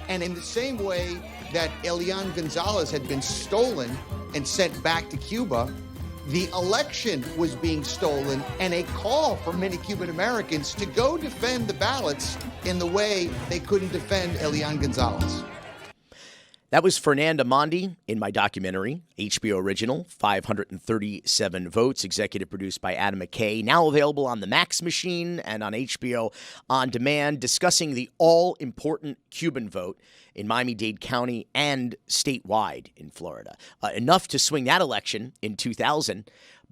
And in the same way that Elian Gonzalez had been stolen and sent back to Cuba, the election was being stolen, and a call for many Cuban Americans to go defend the ballots in the way they couldn't defend Elian Gonzalez. That was Fernand Amandi in my documentary, HBO original, 537 votes, executive produced by Adam McKay, now available on the Max machine and on HBO On Demand, discussing the all-important Cuban vote in Miami-Dade County and statewide in Florida. Enough to swing that election in 2000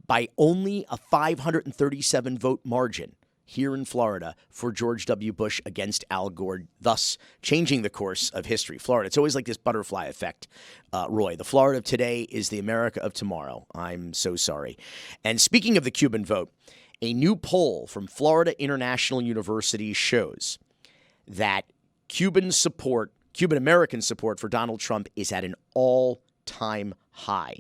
by only a 537 vote margin here in Florida for George W. Bush against Al Gore, thus changing the course of history. Florida, it's always like this butterfly effect, Roy. The Florida of today is the America of tomorrow. I'm so sorry. And speaking of the Cuban vote, a new poll from Florida International University shows that Cuban-American support for Donald Trump is at an all-time high.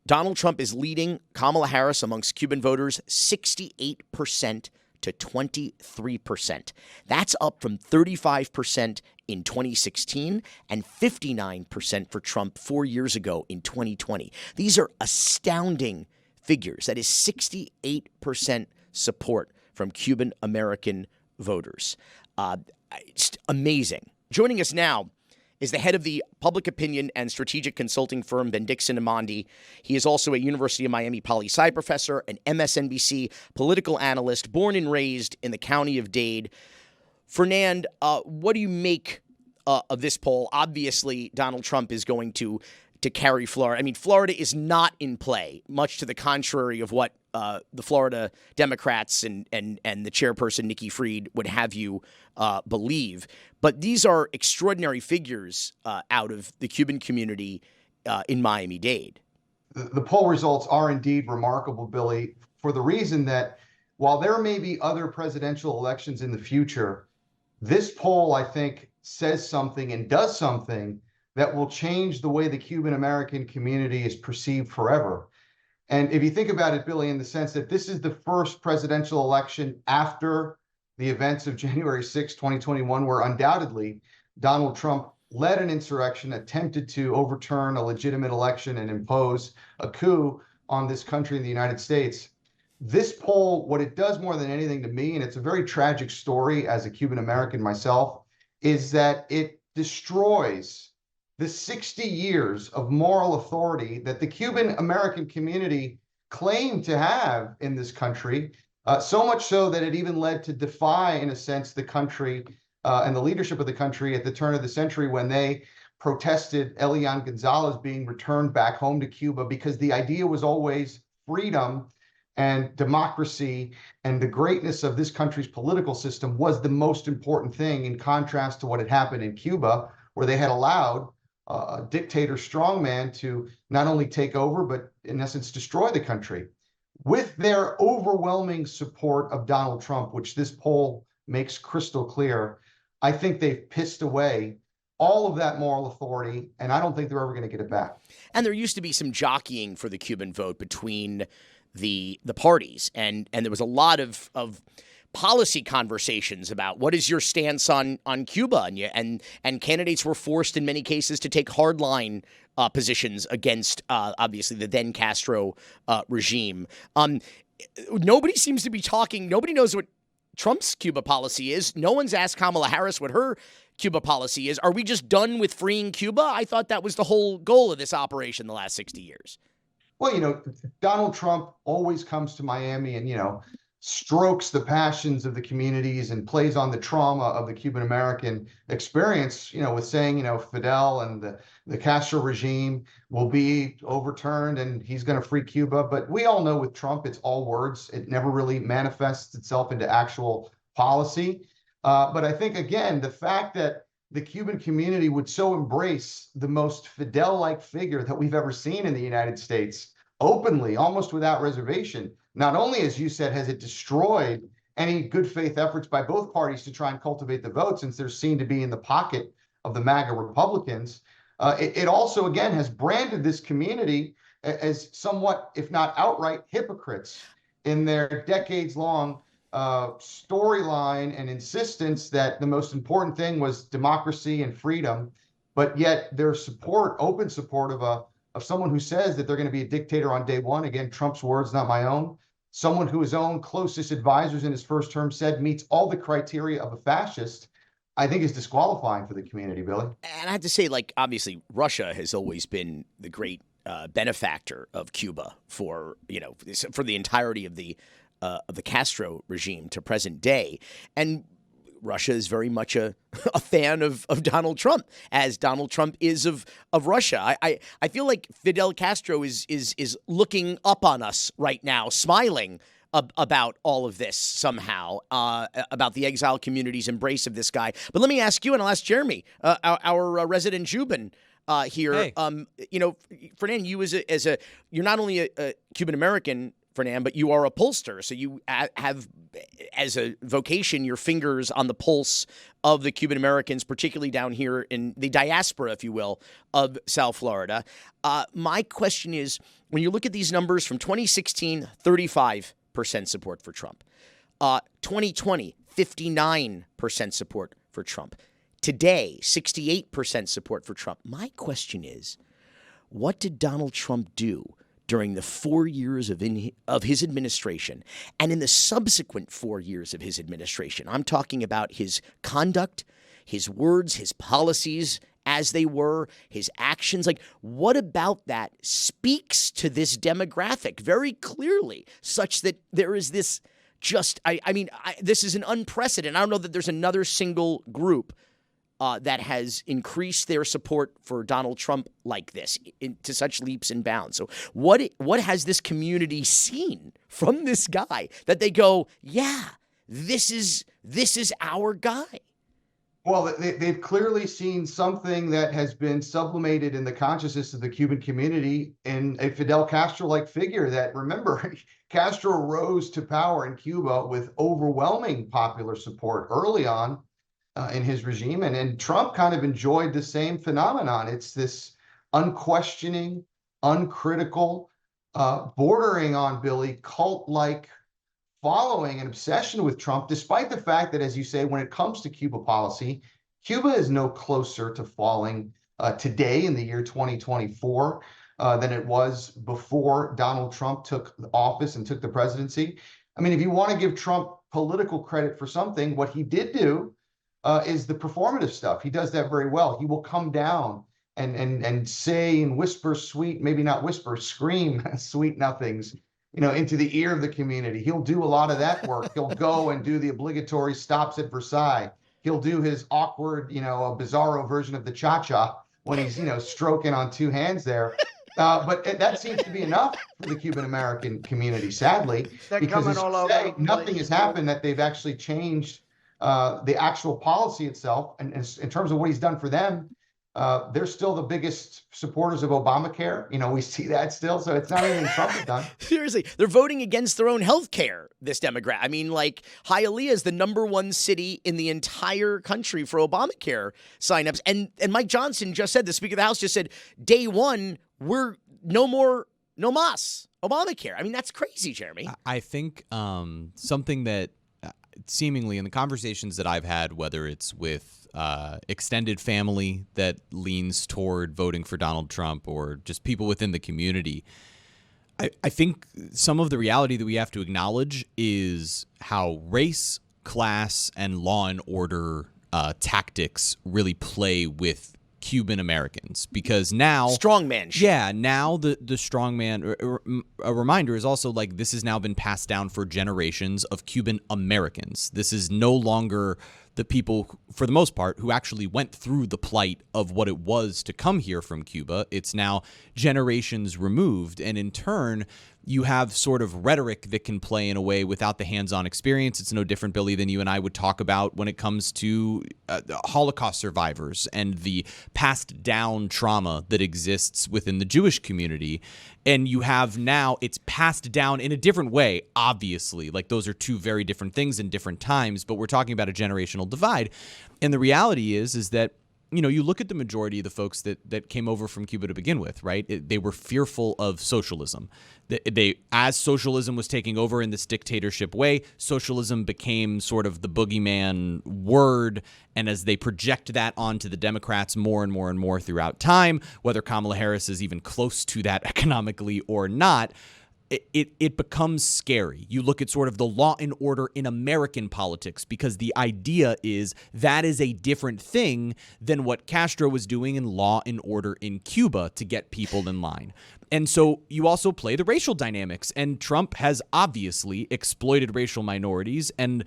Donald Trump is leading Kamala Harris amongst Cuban voters 68% to 23%. That's up from 35% in 2016 and 59% for Trump 4 years ago in 2020. These are astounding figures. That is 68% support from Cuban-American voters. It's amazing. Joining us now is the head of the public opinion and strategic consulting firm, Bendixson Amandi. He is also a University of Miami poli-sci professor, an MSNBC political analyst, born and raised in the county of Dade. Fernand, what do you make of this poll? Obviously, Donald Trump is going to carry Florida. I mean, Florida is not in play, much to the contrary of what the Florida Democrats and the chairperson, Nikki Fried, would have you believe. But these are extraordinary figures out of the Cuban community in Miami-Dade. The poll results are indeed remarkable, Billy, for the reason that while there may be other presidential elections in the future, this poll, I think, says something and does something that will change the way the Cuban-American community is perceived forever. And if you think about it, Billy, in the sense that this is the first presidential election after the events of January 6, 2021, where undoubtedly Donald Trump led an insurrection, attempted to overturn a legitimate election and impose a coup on this country in the United States. This poll, what it does more than anything to me, and it's a very tragic story as a Cuban-American myself, is that it destroys the 60 years of moral authority that the Cuban-American community claimed to have in this country, so much so that it even led to defy, in a sense, the country and the leadership of the country at the turn of the century when they protested Elian Gonzalez being returned back home to Cuba, because the idea was always freedom and democracy and the greatness of this country's political system was the most important thing, in contrast to what had happened in Cuba, where they had allowed a dictator strongman to not only take over, but in essence, destroy the country. With their overwhelming support of Donald Trump, which this poll makes crystal clear, I think they've pissed away all of that moral authority, and I don't think they're ever going to get it back. And there used to be some jockeying for the Cuban vote between the parties, and there was a lot of policy conversations about what is your stance on Cuba, and candidates were forced in many cases to take hardline positions against obviously the then Castro regime. Nobody seems to be talking. Nobody knows what Trump's Cuba policy is. No one's asked Kamala Harris what her Cuba policy is. Are we just done with freeing Cuba? I thought that was the whole goal of this operation the last 60 years. Well, Donald Trump always comes to Miami and, strokes the passions of the communities and plays on the trauma of the Cuban-American experience, with saying, Fidel and the Castro regime will be overturned and he's going to free Cuba. But we all know with Trump, it's all words. It never really manifests itself into actual policy. But I think, again, the fact that the Cuban community would so embrace the most Fidel-like figure that we've ever seen in the United States openly, almost without reservation, not only, as you said, has it destroyed any good faith efforts by both parties to try and cultivate the vote, since they're seen to be in the pocket of the MAGA Republicans, it also, again, has branded this community as somewhat, if not outright, hypocrites in their decades-long storyline and insistence that the most important thing was democracy and freedom, but yet their support, open support of someone who says that they're going to be a dictator on day one. Again, Trump's words, not my own. Someone who his own closest advisors in his first term said meets all the criteria of a fascist, I think is disqualifying for the community, Billy. And I have to say, like, obviously, Russia has always been the great benefactor of Cuba for the entirety of the Castro regime to present day. And Russia is very much a fan of Donald Trump, as Donald Trump is of Russia. I feel like Fidel Castro is looking up on us right now, smiling about all of this somehow, about the exile community's embrace of this guy. But let me ask you, and I'll ask Jeremy, our resident Cuban here. Hey. Fernand, you you're not only a Cuban-American, Fernand, but you are a pollster. So you have, as a vocation, your fingers on the pulse of the Cuban Americans, particularly down here in the diaspora, if you will, of South Florida. My question is, when you look at these numbers from 2016, 35% support for Trump. 2020, 59% support for Trump. Today, 68% support for Trump. My question is, what did Donald Trump do during the 4 years of his administration and in the subsequent 4 years of his administration? I'm talking about his conduct, his words, his policies as they were, his actions. Like, what about that speaks to this demographic very clearly, such that there is this this is an unprecedented. I don't know that there's another single group that has increased their support for Donald Trump like this to such leaps and bounds. So what has this community seen from this guy that they go, yeah, this is our guy? Well, they've clearly seen something that has been sublimated in the consciousness of the Cuban community in a Fidel Castro-like figure that, remember, Castro rose to power in Cuba with overwhelming popular support early on in his regime. And Trump kind of enjoyed the same phenomenon. It's this unquestioning, uncritical, bordering on, Billy, cult-like following and obsession with Trump, despite the fact that, as you say, when it comes to Cuba policy, Cuba is no closer to falling today in the year 2024 than it was before Donald Trump took office and took the presidency. I mean, if you want to give Trump political credit for something, what he did do is the performative stuff. He does that very well. He will come down and say and whisper sweet, maybe not whisper, scream sweet nothings, into the ear of the community. He'll do a lot of that work. He'll go and do the obligatory stops at Versailles. He'll do his awkward, a bizarro version of the cha-cha when he's, stroking on two hands there. But that seems to be enough for the Cuban-American community, sadly, because as you say, nothing has happened that they've actually changed the actual policy itself. And in terms of what he's done for them, they're still the biggest supporters of Obamacare. We see that still. So it's not anything Trump has done. Seriously, they're voting against their own health care, this Democrat. I mean, like, Hialeah is the +1 city in the entire country for Obamacare signups. And Mike Johnson just said, the Speaker of the House just said, day one, we're no mas Obamacare. I mean, that's crazy, Jeremy. I think something that seemingly in the conversations that I've had, whether it's with extended family that leans toward voting for Donald Trump or just people within the community, I think some of the reality that we have to acknowledge is how race, class, and law and order tactics really play with Cuban Americans, because now strongman shit. Yeah, now the strongman. A reminder is also like this has now been passed down for generations of Cuban Americans. This is no longer the people, for the most part, who actually went through the plight of what it was to come here from Cuba. It's now generations removed, and in turn, you have sort of rhetoric that can play in a way without the hands-on experience. It's no different, Billy, than you and I would talk about when it comes to Holocaust survivors and the passed down trauma that exists within the Jewish community. And you have now, it's passed down in a different way, obviously. Like, those are two very different things in different times, but we're talking about a generational divide. And the reality is that you look at the majority of the folks that came over from Cuba to begin with, right? They were fearful of socialism. As socialism was taking over in this dictatorship way, socialism became sort of the boogeyman word. And as they project that onto the Democrats more and more and more throughout time, whether Kamala Harris is even close to that economically or not, it becomes scary. You look at sort of the law and order in American politics, because the idea is that is a different thing than what Castro was doing in law and order in Cuba to get people in line. And so you also play the racial dynamics, and Trump has obviously exploited racial minorities. And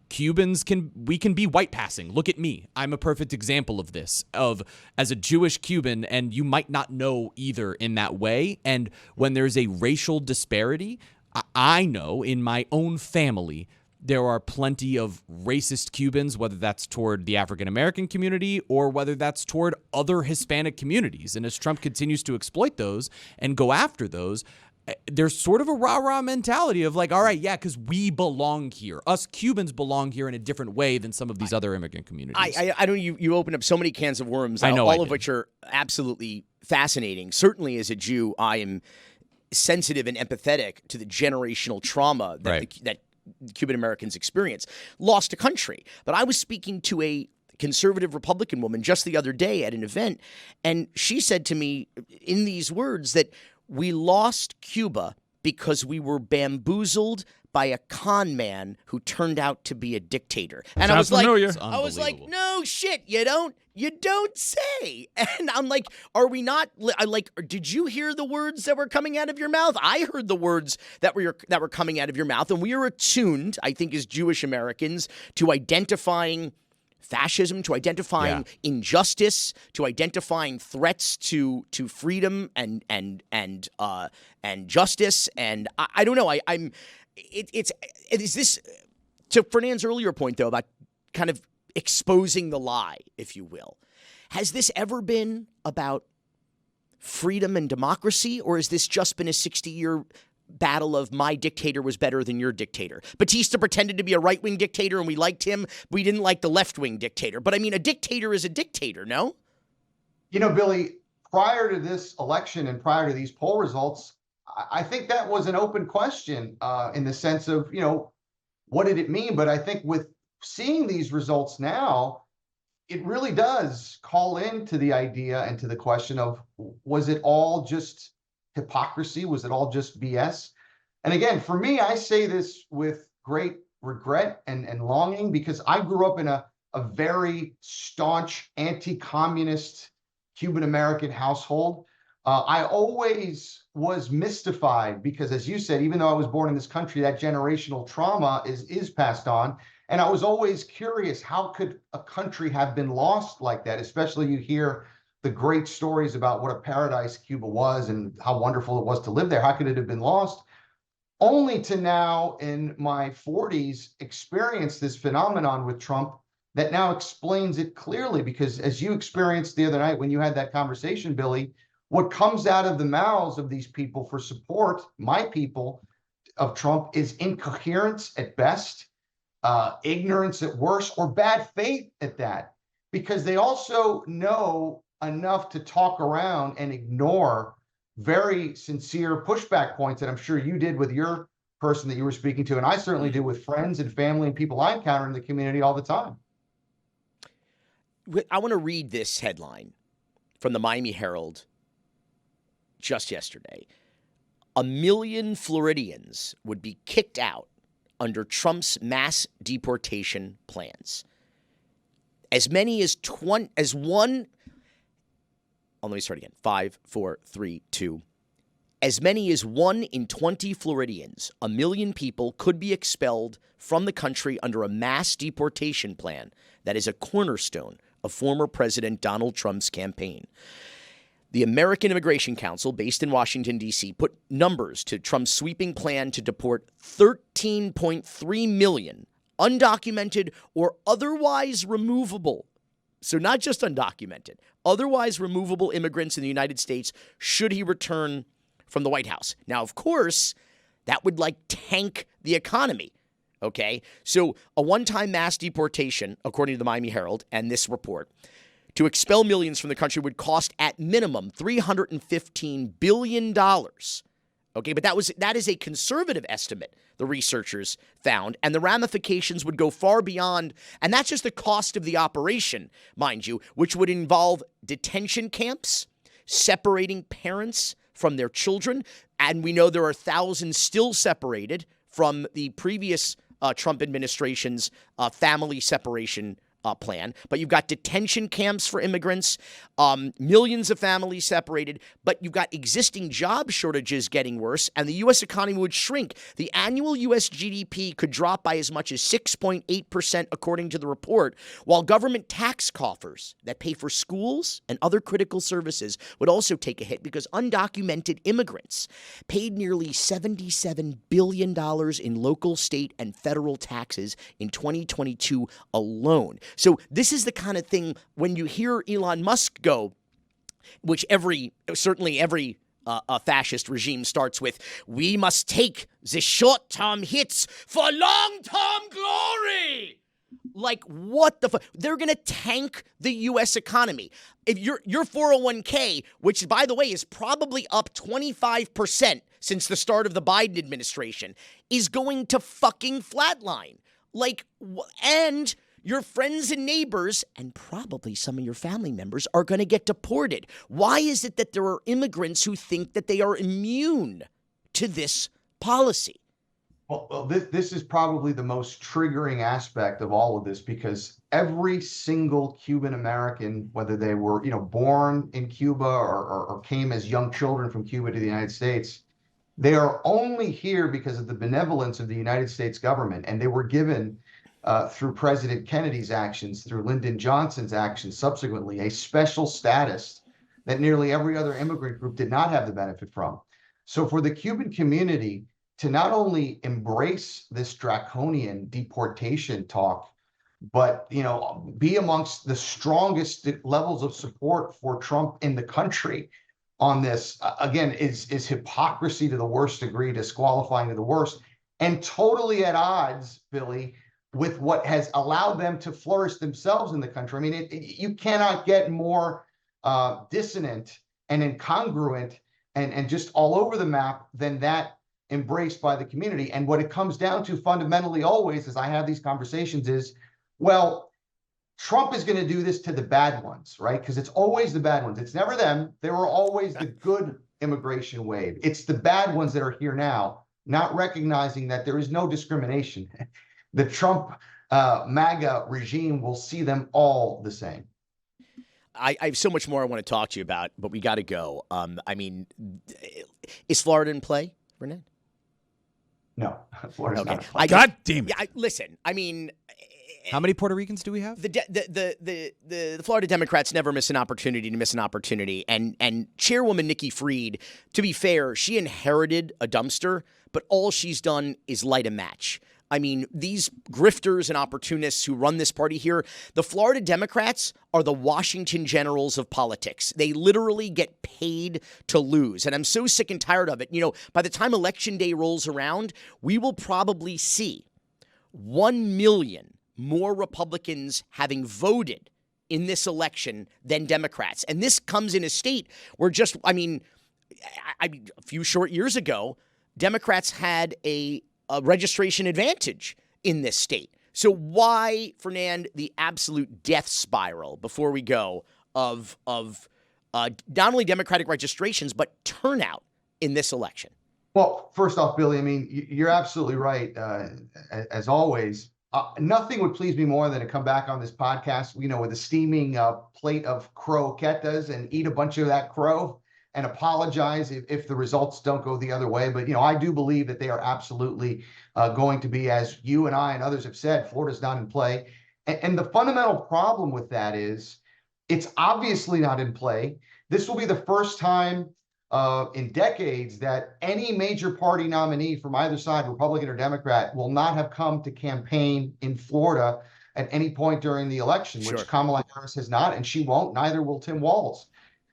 Cubans can be white passing. Look at me. I'm a perfect example of this, as a Jewish Cuban, and you might not know either in that way. And when there's a racial disparity, I know in my own family, there are plenty of racist Cubans, whether that's toward the African-American community or whether that's toward other Hispanic communities. And as Trump continues to exploit those and go after those, there's sort of a rah-rah mentality of like, all right, yeah, because we belong here. Us Cubans belong here in a different way than some of these other immigrant communities. I don't. You open up so many cans of worms. I know, all of which are absolutely fascinating. Certainly, as a Jew, I am sensitive and empathetic to the generational trauma that that Cuban Americans experience. Lost a country, but I was speaking to a conservative Republican woman just the other day at an event, and she said to me in these words that we lost Cuba because we were bamboozled by a con man who turned out to be a dictator. And I was like, no shit, you don't say. And I'm like, are we not did you hear the words that were coming out of your mouth? I heard the words that were coming out of your mouth, and we are attuned, I think, as Jewish Americans to identifying fascism, to identifying injustice, to identifying threats to freedom and justice. And I don't know. Is this, to Fernand's earlier point though about kind of exposing the lie, if you will, has this ever been about freedom and democracy, or has this just been a 60-year battle of my dictator was better than your dictator? Batista pretended to be a right-wing dictator and we liked him. We didn't like the left-wing dictator. But I mean, a dictator is a dictator, no? Billy, prior to this election and prior to these poll results, I think that was an open question in the sense of, what did it mean? But I think with seeing these results now, it really does call into the idea and to the question of, was it all just hypocrisy? Was it all just BS? And again, for me, I say this with great regret and longing, because I grew up in a very staunch anti-communist Cuban-American household. I always was mystified because, as you said, even though I was born in this country, that generational trauma is passed on. And I was always curious, how could a country have been lost like that? Especially you hear the great stories about what a paradise Cuba was and how wonderful it was to live there. How could it have been lost? Only to now, in my 40s, experience this phenomenon with Trump that now explains it clearly. Because as you experienced the other night when you had that conversation, Billy, what comes out of the mouths of these people for support, my people, of Trump, is incoherence at best, ignorance at worst, or bad faith at that. Because they also know enough to talk around and ignore very sincere pushback points that I'm sure you did with your person that you were speaking to, and I certainly do with friends and family and people I encounter in the community all the time. I want to read this headline from the Miami Herald just yesterday. 1 million Floridians would be kicked out under Trump's mass deportation plans. As many as let me start again. 5, 4, 3, 2. As many as 1 in 20 Floridians, 1 million people, could be expelled from the country under a mass deportation plan that is a cornerstone of former President Donald Trump's campaign. The American Immigration Council, based in Washington, D.C., put numbers to Trump's sweeping plan to deport 13.3 million undocumented or otherwise removable. So not just undocumented, otherwise removable immigrants in the United States should he return from the White House. Now, of course, that would tank the economy. Okay, so a one-time mass deportation, according to the Miami Herald and this report, to expel millions from the country would cost at minimum $315 billion. Okay, but that is a conservative estimate, the researchers found, and the ramifications would go far beyond, and that's just the cost of the operation, mind you, which would involve detention camps, separating parents from their children, and we know there are thousands still separated from the previous Trump administration's family separation plan. But you've got detention camps for immigrants, millions of families separated, but you've got existing job shortages getting worse, and the U.S. economy would shrink. The annual U.S. GDP could drop by as much as 6.8%, according to the report, while government tax coffers that pay for schools and other critical services would also take a hit because undocumented immigrants paid nearly $77 billion in local, state, and federal taxes in 2022 alone. So this is the kind of thing when you hear Elon Musk go, which certainly every fascist regime starts with, we must take the short-term hits for long-term glory. Like, what the fuck? They're going to tank the U.S. economy. If your 401k, which, by the way, is probably up 25% since the start of the Biden administration, is going to fucking flatline. Like, and your friends and neighbors, and probably some of your family members, are going to get deported. Why is it that there are immigrants who think that they are immune to this policy? Well, this is probably the most triggering aspect of all of this, because every single Cuban-American, whether they were, born in Cuba or came as young children from Cuba to the United States, they are only here because of the benevolence of the United States government, and they were given through President Kennedy's actions, through Lyndon Johnson's actions subsequently, a special status that nearly every other immigrant group did not have the benefit from. So for the Cuban community to not only embrace this draconian deportation talk, but be amongst the strongest levels of support for Trump in the country on this, again, is hypocrisy to the worst degree, disqualifying to the worst, and totally at odds, Billy, with what has allowed them to flourish themselves in the country. I mean, you cannot get more dissonant and incongruent and just all over the map than that embraced by the community. And what it comes down to fundamentally always, as I have these conversations, is, well, Trump is going to do this to the bad ones, right? Because it's always the bad ones. It's never them. They were always the good immigration wave. It's the bad ones that are here now, not recognizing that there is no discrimination. The Trump MAGA regime will see them all the same. I have so much more I want to talk to you about, but we got to go. Is Florida in play, Renee? No, Florida's not. God damn it! Yeah, listen, I mean, how many Puerto Ricans do we have? The Florida Democrats never miss an opportunity to miss an opportunity. And Chairwoman Nikki Fried, to be fair, she inherited a dumpster, but all she's done is light a match. I mean, these grifters and opportunists who run this party here, the Florida Democrats are the Washington Generals of politics. They literally get paid to lose. And I'm so sick and tired of it. By the time Election Day rolls around, we will probably see 1 million more Republicans having voted in this election than Democrats. And this comes in a state where a few short years ago, Democrats had a registration advantage in this state. So why, Fernand, the absolute death spiral, before we go, of not only Democratic registrations, but turnout in this election? Well, first off, Billy, I mean, you're absolutely right, as always. Nothing would please me more than to come back on this podcast, with a steaming plate of croquetas and eat a bunch of that crow and apologize if the results don't go the other way. But, I do believe that they are absolutely going to be, as you and I and others have said, Florida's not in play. And the fundamental problem with that is it's obviously not in play. This will be the first time in decades that any major party nominee from either side, Republican or Democrat, will not have come to campaign in Florida at any point during the election, which Kamala Harris has not, and she won't. Neither will Tim Walz.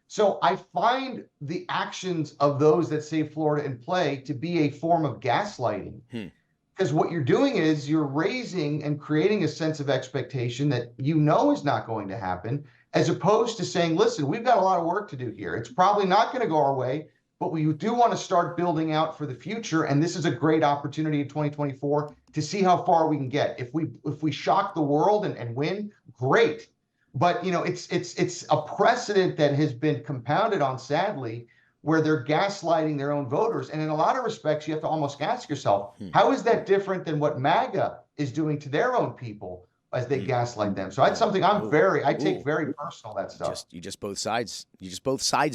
So I find the actions of those that say Florida in play to be a form of gaslighting. Because what you're doing is you're raising and creating a sense of expectation that is not going to happen, as opposed to saying, listen, we've got a lot of work to do here. It's probably not going to go our way, but we do want to start building out for the future. And this is a great opportunity in 2024 to see how far we can get. If we shock the world and win, great. But it's a precedent that has been compounded on, sadly, where they're gaslighting their own voters. And in a lot of respects, you have to almost ask yourself, how is that different than what MAGA is doing to their own people as they gaslight them? So that's something I take very personal, that stuff. You just both sides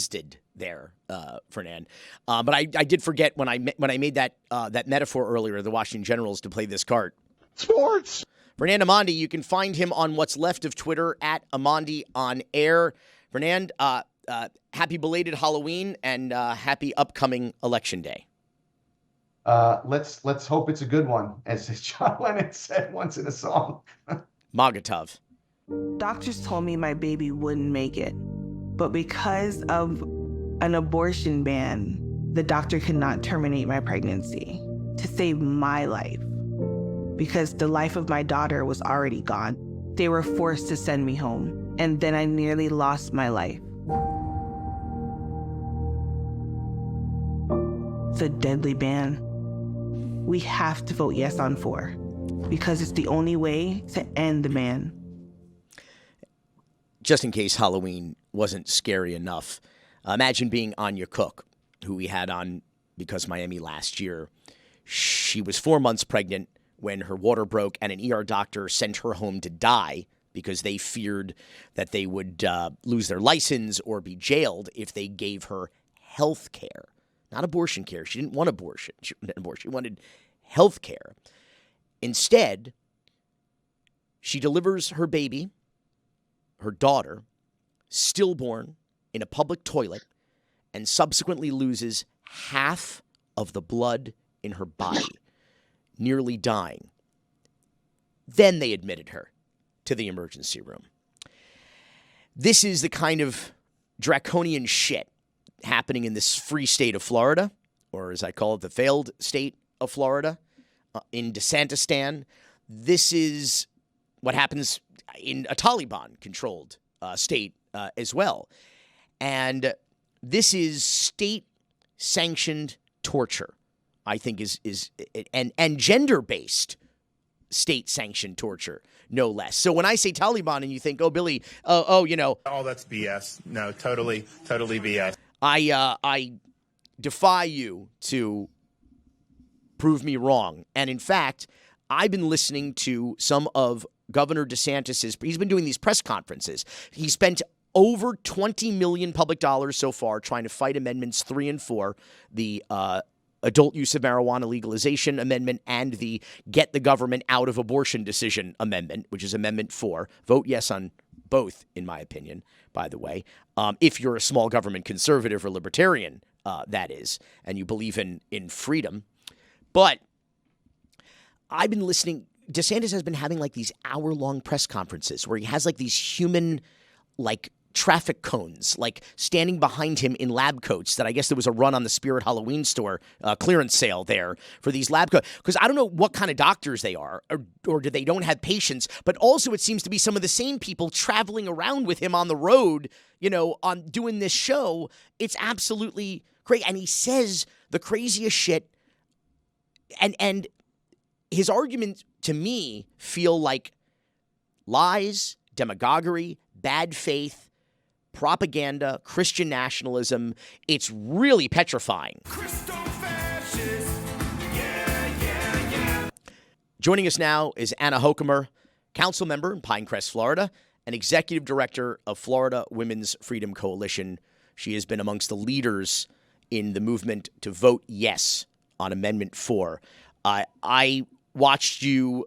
did there, Fernand. But I did forget when I made that metaphor earlier, the Washington Generals, to play this card. Sports. Fernand Amandi, you can find him on what's left of Twitter at Amandi on air. Fernand, happy belated Halloween and happy upcoming Election Day. Let's hope it's a good one, as John Lennon said once in a song. Magatov. Doctors told me my baby wouldn't make it, but because of an abortion ban, the doctor could not terminate my pregnancy to save my life, because the life of my daughter was already gone. They were forced to send me home, and then I nearly lost my life. It's a deadly ban. We have to vote yes on 4, because it's the only way to end the ban. Just in case Halloween wasn't scary enough, imagine being Anya Cook, who we had on Because Miami last year. She was 4 months pregnant when her water broke, and an ER doctor sent her home to die because they feared that they would lose their license or be jailed if they gave her health care. Not abortion care. She didn't want abortion. She wanted health care. Instead, she delivers her baby, her daughter, stillborn, in a public toilet, and subsequently loses half of the blood in her body, nearly dying. Then they admitted her to the emergency room. This is the kind of draconian shit happening in this free state of Florida, or as I call it, the failed state of Florida, in DeSantistan. This is what happens in a Taliban-controlled state as well. And this is state-sanctioned torture, I think, and gender-based state-sanctioned torture, no less. So when I say Taliban and you think, oh, Billy, oh, that's BS. No, totally BS. I defy you to prove me wrong. And in fact, I've been listening to some of Governor DeSantis's, he's been doing these press conferences. He spent over $20 million public dollars so far trying to fight Amendments 3 and 4, the adult use of marijuana legalization amendment and the get the government out of abortion decision amendment, which is Amendment 4. Vote yes on both, in my opinion, by the way. If you're a small government conservative or libertarian, that is, and you believe in freedom. But I've been listening. DeSantis has been having like these hour-long press conferences where he has like these human, like, traffic cones, like standing behind him in lab coats that I guess there was a run on the Spirit Halloween store clearance sale there for these lab coats. Because I don't know what kind of doctors they are or do they don't have patients, but also it seems to be some of the same people traveling around with him on the road, on doing this show. It's absolutely crazy. And he says the craziest shit. And his arguments to me feel like lies, demagoguery, bad faith, propaganda, Christian nationalism. It's really petrifying. Joining us now is Anna Hochkammer, council member in Pinecrest, Florida, and executive director of Florida Women's Freedom Coalition. She has been amongst the leaders in the movement to vote yes on Amendment 4. I watched you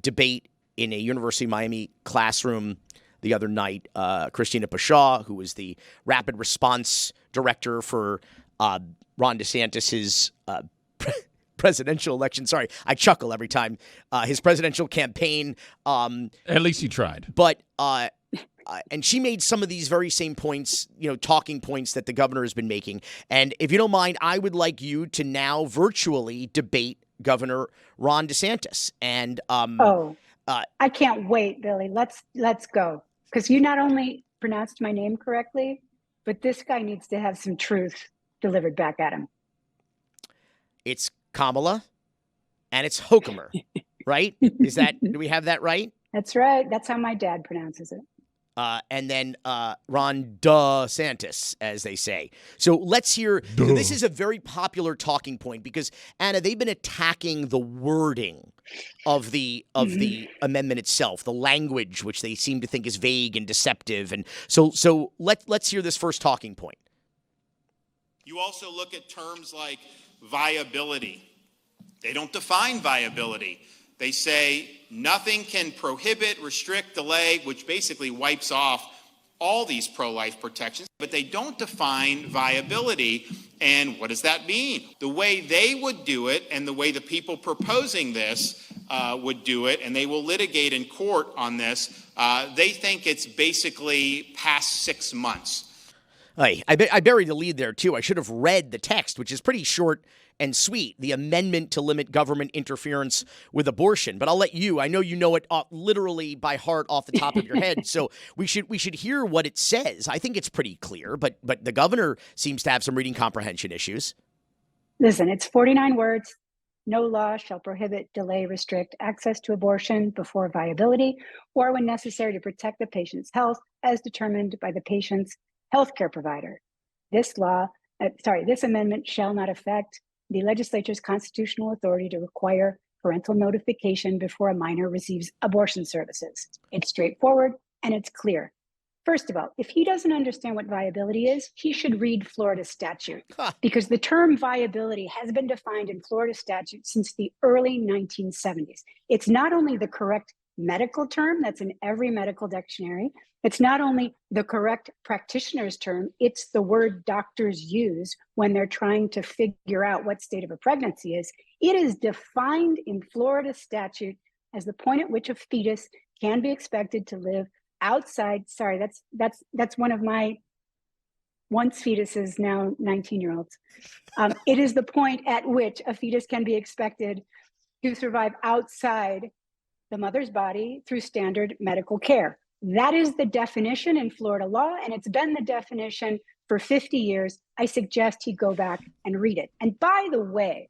debate in a University of Miami classroom the other night, Christina Pashaw, who was the rapid response director for Ron DeSantis' presidential election. Sorry, I chuckle every time. His presidential campaign. At least you tried. But and she made some of these very same points, talking points that the governor has been making. And if you don't mind, I would like you to now virtually debate Governor Ron DeSantis. And I can't wait, Billy. Let's go. Because you not only pronounced my name correctly, but this guy needs to have some truth delivered back at him. It's Kamala and it's Hochkammer, right? Do we have that right? That's right. That's how my dad pronounces it. And then Ron DeSantis, as they say. So let's hear. This is a very popular talking point because, Anna, they've been attacking the wording of the amendment itself, the language, which they seem to think is vague and deceptive. And so let's hear this first talking point. You also look at terms like viability. They don't define viability. They say nothing can prohibit, restrict, delay, which basically wipes off all these pro-life protections, but they don't define viability. And what does that mean? The way they would do it and the way the people proposing this would do it, and they will litigate in court on this, they think it's basically past 6 months. I buried the lead there, too. I should have read the text, which is pretty short and sweet, the amendment to limit government interference with abortion. But I'll let you. I know you know it literally by heart off the top of your head. So we should hear what it says. I think it's pretty clear, but the governor seems to have some reading comprehension issues. Listen, it's 49 words. No law shall prohibit, delay, restrict access to abortion before viability or when necessary to protect the patient's health as determined by the patient's healthcare provider. This amendment shall not affect the legislature's constitutional authority to require parental notification before a minor receives abortion services. It's straightforward and it's clear. First of all, if he doesn't understand what viability is, he should read Florida statute because the term viability has been defined in Florida statute since the early 1970s. It's not only the correct medical term that's in every medical dictionary, it's not only the correct practitioner's term, it's the word doctors use when they're trying to figure out what state of a pregnancy is. It is defined in Florida statute as the point at which a fetus can be expected to live outside. Sorry, that's one of my once fetuses, now 19-year-olds. It is the point at which a fetus can be expected to survive outside the mother's body through standard medical care. That is the definition in Florida law, and it's been the definition for 50 years. I suggest he go back and read it. And by the way,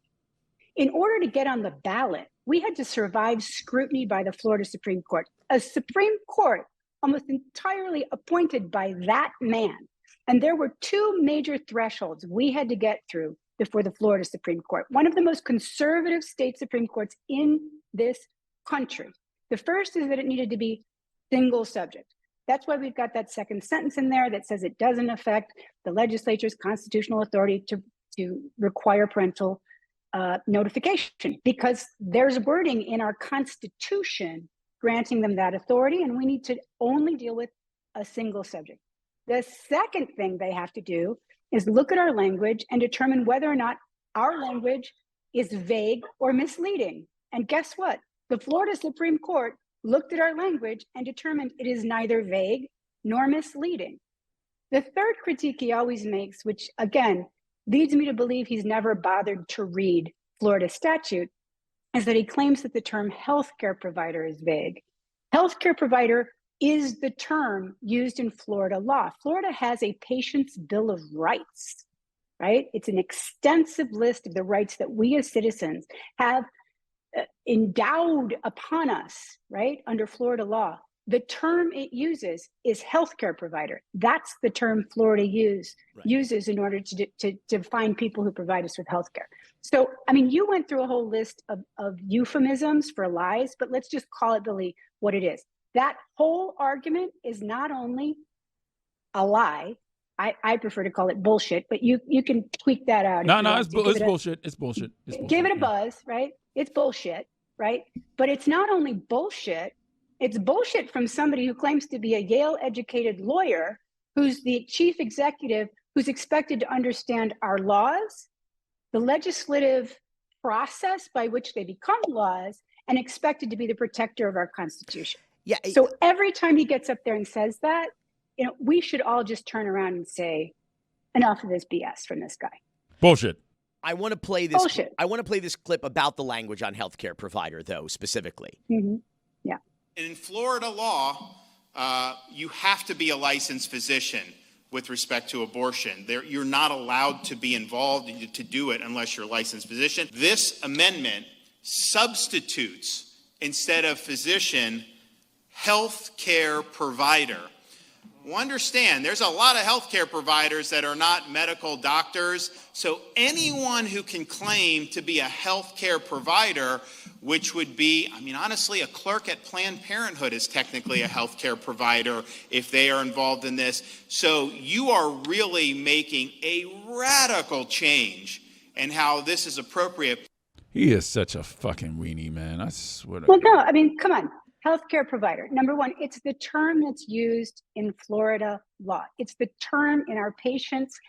in order to get on the ballot, we had to survive scrutiny by the Florida Supreme Court, a Supreme Court almost entirely appointed by that man. And there were two major thresholds we had to get through before the Florida Supreme Court, one of the most conservative state Supreme Courts in this country. The first is that it needed to be single subject. That's why we've got that second sentence in there that says it doesn't affect the legislature's constitutional authority to require parental notification, because there's wording in our Constitution granting them that authority, and we need to only deal with a single subject. The second thing they have to do is look at our language and determine whether or not our language is vague or misleading. And guess what? The Florida Supreme Court looked at our language and determined it is neither vague nor misleading. The third critique he always makes, which again leads me to believe he's never bothered to read Florida statute, is that he claims that the term healthcare provider is vague. Healthcare provider is the term used in Florida law. Florida has a patient's bill of rights, right? It's an extensive list of the rights that we as citizens have endowed upon us, right, under Florida law. The term it uses is healthcare provider. That's the term Florida uses in order to define people who provide us with healthcare. So, I mean, you went through a whole list of euphemisms for lies, but let's just call it, Billy, what it is. That whole argument is not only a lie. I prefer to call it bullshit, but you can tweak that out. No, it's bullshit. It's bullshit. Give it a buzz, right? It's bullshit, right? But it's not only bullshit, it's bullshit from somebody who claims to be a Yale-educated lawyer, who's the chief executive, who's expected to understand our laws, the legislative process by which they become laws, and expected to be the protector of our Constitution. Yeah. So every time he gets up there and says that, we should all just turn around and say, enough of this BS from this guy. Bullshit. I want to play this. Bullshit. I want to play this clip about the language on healthcare provider, though, specifically. Mm-hmm. Yeah. In Florida law, you have to be a licensed physician with respect to abortion. You're not allowed to be involved to do it unless you're a licensed physician. This amendment substitutes, instead of physician, health care provider. Well, understand, there's a lot of healthcare providers that are not medical doctors. So anyone who can claim to be a healthcare provider, which would be, I mean, honestly, a clerk at Planned Parenthood is technically a healthcare provider if they are involved in this. So you are really making a radical change in how this is appropriate. He is such a fucking weenie, man. I swear to Well, God. no, I mean, come on. Healthcare provider. Number one, it's the term that's used in Florida law. It's the term in our patients'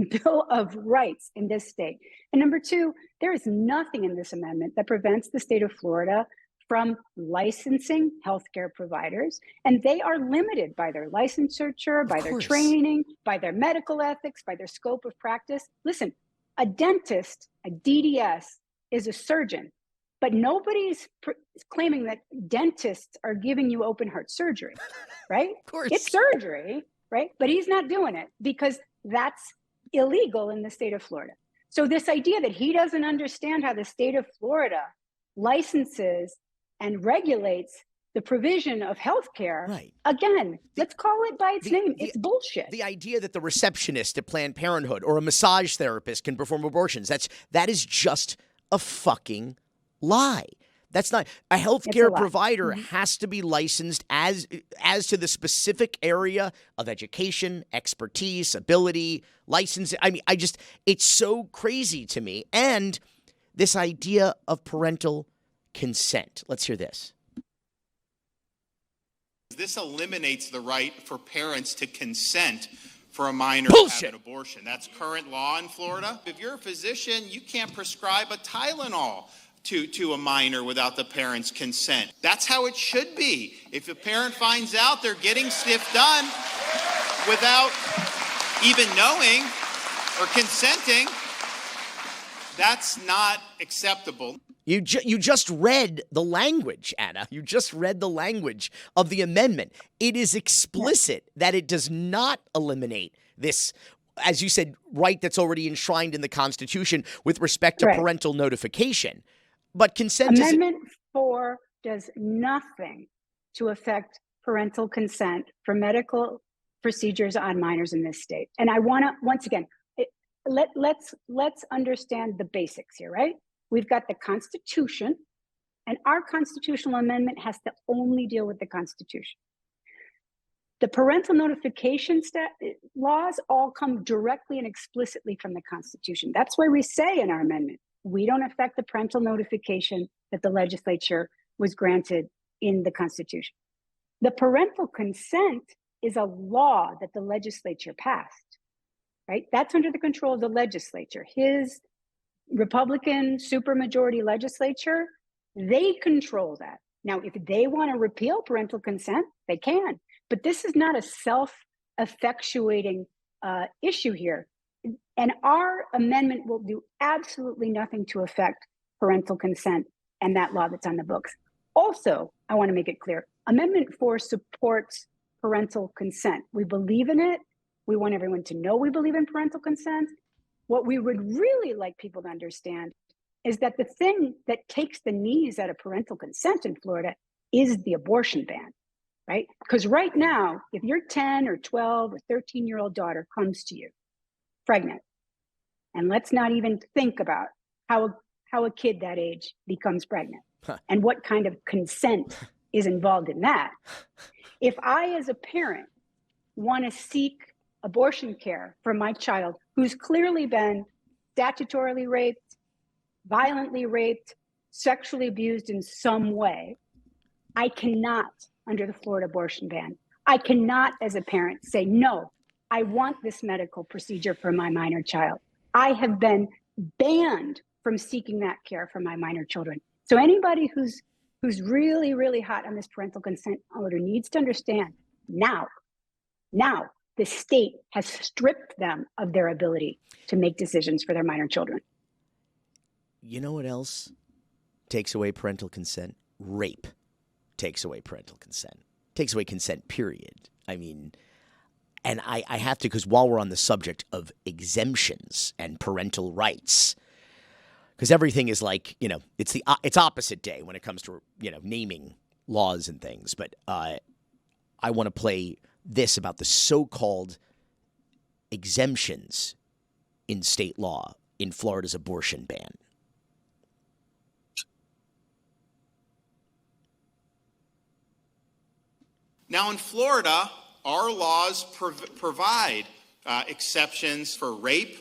Bill of Rights in this state. And number two, there is nothing in this amendment that prevents the state of Florida from licensing healthcare providers. And they are limited by their licensure, by their training, by their medical ethics, by their scope of practice. Listen, a dentist, a DDS, is a surgeon. But nobody's claiming that dentists are giving you open heart surgery, right? Of course. It's surgery, right? But he's not doing it because that's illegal in the state of Florida. So this idea that he doesn't understand how the state of Florida licenses and regulates the provision of healthcare, Right. Again, let's call it by its name. It's bullshit. The idea that the receptionist at Planned Parenthood or a massage therapist can perform abortions, that is just a fucking lie. That's not a healthcare provider has to be licensed as to the specific area of education, expertise, ability, license. I mean, it's so crazy to me. And this idea of parental consent. Let's hear this. This eliminates the right for parents to consent for a minor to have an abortion. That's current law in Florida. If you're a physician, you can't prescribe a Tylenol to a minor without the parent's consent. That's how it should be. If a parent finds out they're getting stuff done without even knowing or consenting, that's not acceptable. You just read the language, Anna. You just read the language of the amendment. It is explicit that it does not eliminate this, as you said, right that's already enshrined in the Constitution with respect to parental notification. But consent Amendment 4 does nothing to affect parental consent for medical procedures on minors in this state. And I want to, once again, let's understand the basics here, right? We've got the Constitution, and our constitutional amendment has to only deal with the Constitution. The parental notification laws all come directly and explicitly from the Constitution. That's why we say in our amendment, we don't affect the parental notification that the legislature was granted in the Constitution. The parental consent is a law that the legislature passed, right? That's under the control of the legislature. His Republican supermajority legislature, they control that. Now, if they want to repeal parental consent, they can. But this is not a self-effectuating issue here. And our amendment will do absolutely nothing to affect parental consent and that law that's on the books. Also, I want to make it clear, Amendment 4 supports parental consent. We believe in it. We want everyone to know we believe in parental consent. What we would really like people to understand is that the thing that takes the knees out of parental consent in Florida is the abortion ban, right? Because right now, if your 10 or 12 or 13-year-old daughter comes to you pregnant, and let's not even think about how a kid that age becomes pregnant and what kind of consent is involved in that. If I, as a parent, want to seek abortion care for my child who's clearly been statutorily raped, violently raped, sexually abused in some way, I cannot, under the Florida abortion ban, I cannot, as a parent, say, no, I want this medical procedure for my minor child. I have been banned from seeking that care for my minor children. So anybody who's really, really hot on this parental consent order needs to understand now the state has stripped them of their ability to make decisions for their minor children. You know what else takes away parental consent? Rape takes away parental consent. Takes away consent, period. I mean, and I have to, because while we're on the subject of exemptions and parental rights, because everything is like, it's opposite day when it comes to, naming laws and things. But I want to play this about the so-called exemptions in state law in Florida's abortion ban. Now, in Florida, our laws provide exceptions for rape,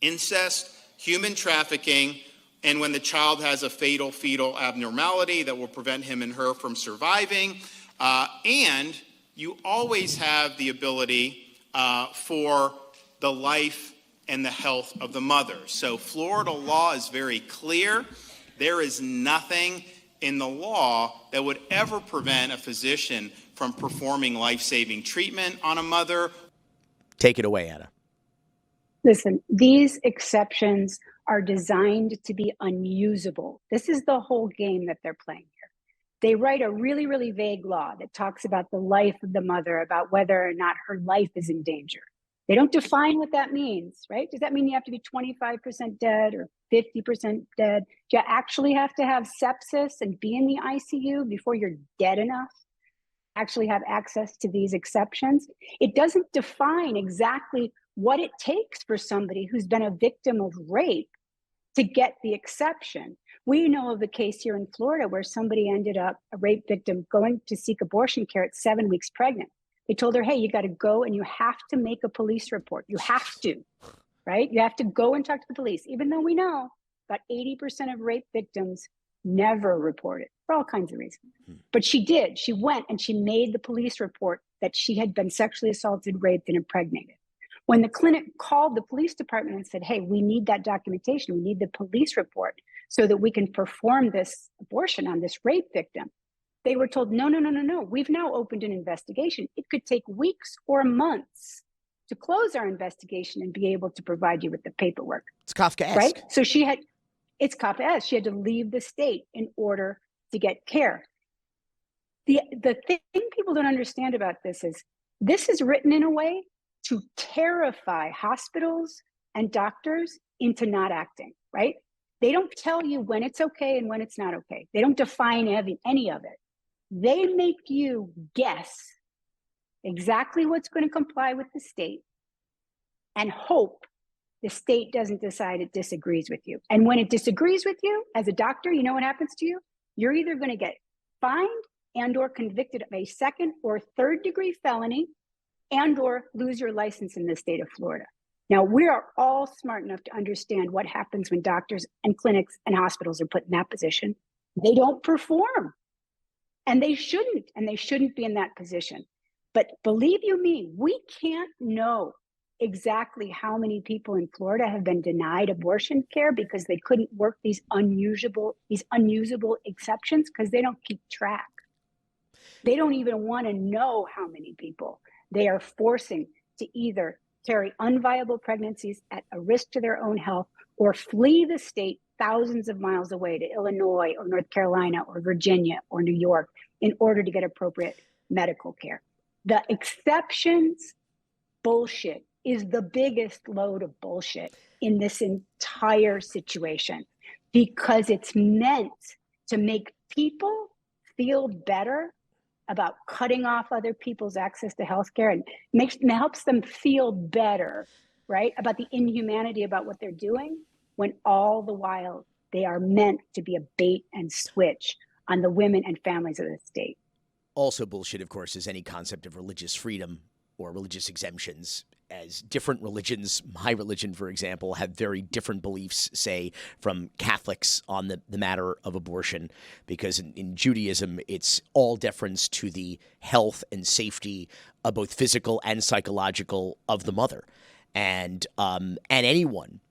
incest, human trafficking, and when the child has a fatal fetal abnormality that will prevent him and her from surviving. And you always have the ability for the life and the health of the mother. So Florida law is very clear. There is nothing in the law that would ever prevent a physician from performing life-saving treatment on a mother. Take it away, Anna. Listen, these exceptions are designed to be unusable. This is the whole game that they're playing here. They write a really, really vague law that talks about the life of the mother, about whether or not her life is in danger. They don't define what that means, right? Does that mean you have to be 25% dead or 50% dead? Do you actually have to have sepsis and be in the ICU before you're dead enough to actually have access to these exceptions? It doesn't define exactly what it takes for somebody who's been a victim of rape to get the exception. We know of a case here in Florida where somebody ended up, a rape victim, going to seek abortion care at 7 weeks pregnant. They told her, hey, you got to go and you have to make a police report. You have to, right? You have to go and talk to the police, even though we know about 80% of rape victims never report it for all kinds of reasons. But she did. She went and she made the police report that she had been sexually assaulted, raped, and impregnated. When the clinic called the police department and said, hey, we need that documentation, we need the police report so that we can perform this abortion on this rape victim, they were told, no. We've now opened an investigation. It could take weeks or months to close our investigation and be able to provide you with the paperwork. It's Kafkaesque. Right? So it's Kafkaesque. She had to leave the state in order to get care. The thing people don't understand about this is written in a way to terrify hospitals and doctors into not acting, right? They don't tell you when it's okay and when it's not okay. They don't define any of it. They make you guess exactly what's going to comply with the state and hope the state doesn't decide it disagrees with you. And when it disagrees with you, as a doctor, you know what happens to you? You're either going to get fined and or convicted of a second or third degree felony and or lose your license in the state of Florida. Now, we are all smart enough to understand what happens when doctors and clinics and hospitals are put in that position. They don't perform. And they shouldn't be in that position. But believe you me, we can't know exactly how many people in Florida have been denied abortion care because they couldn't work these unusable exceptions because they don't keep track. They don't even want to know how many people they are forcing to either carry unviable pregnancies at a risk to their own health or flee the state thousands of miles away to Illinois or North Carolina or Virginia or New York in order to get appropriate medical care. The exceptions bullshit is the biggest load of bullshit in this entire situation because it's meant to make people feel better about cutting off other people's access to healthcare and helps them feel better, right, about the inhumanity about what they're doing, when all the while they are meant to be a bait and switch on the women and families of the state. Also bullshit, of course, is any concept of religious freedom or religious exemptions, as different religions, my religion, for example, have very different beliefs, say, from Catholics on the matter of abortion, because in Judaism, it's all deference to the health and safety, both physical and psychological, of the mother. And anyone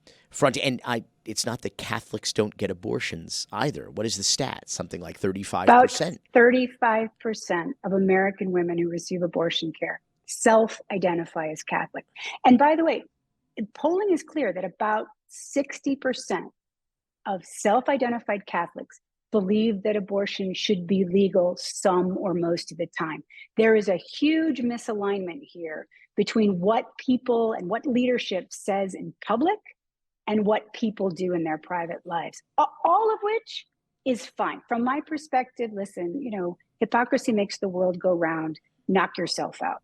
it's not that Catholics don't get abortions either. What is the stat? Something like 35%. About 35% of American women who receive abortion care self-identify as Catholic. And by the way, polling is clear that about 60% of self-identified Catholics believe that abortion should be legal some or most of the time. There is a huge misalignment here between what people and what leadership says in public and what people do in their private lives, all of which is fine. From my perspective, listen, hypocrisy makes the world go round. Knock yourself out.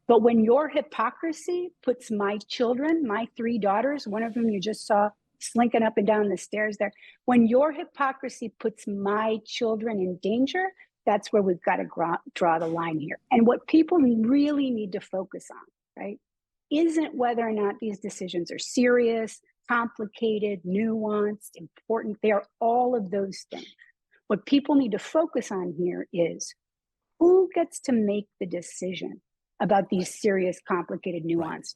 But when your hypocrisy puts my children, my 3 daughters, one of whom you just saw slinking up and down the stairs there, when your hypocrisy puts my children in danger, that's where we've got to draw the line here. And what people really need to focus on, right, isn't whether or not these decisions are serious, complicated, nuanced, important. They are all of those things. What people need to focus on here is who gets to make the decision about these serious, complicated, nuanced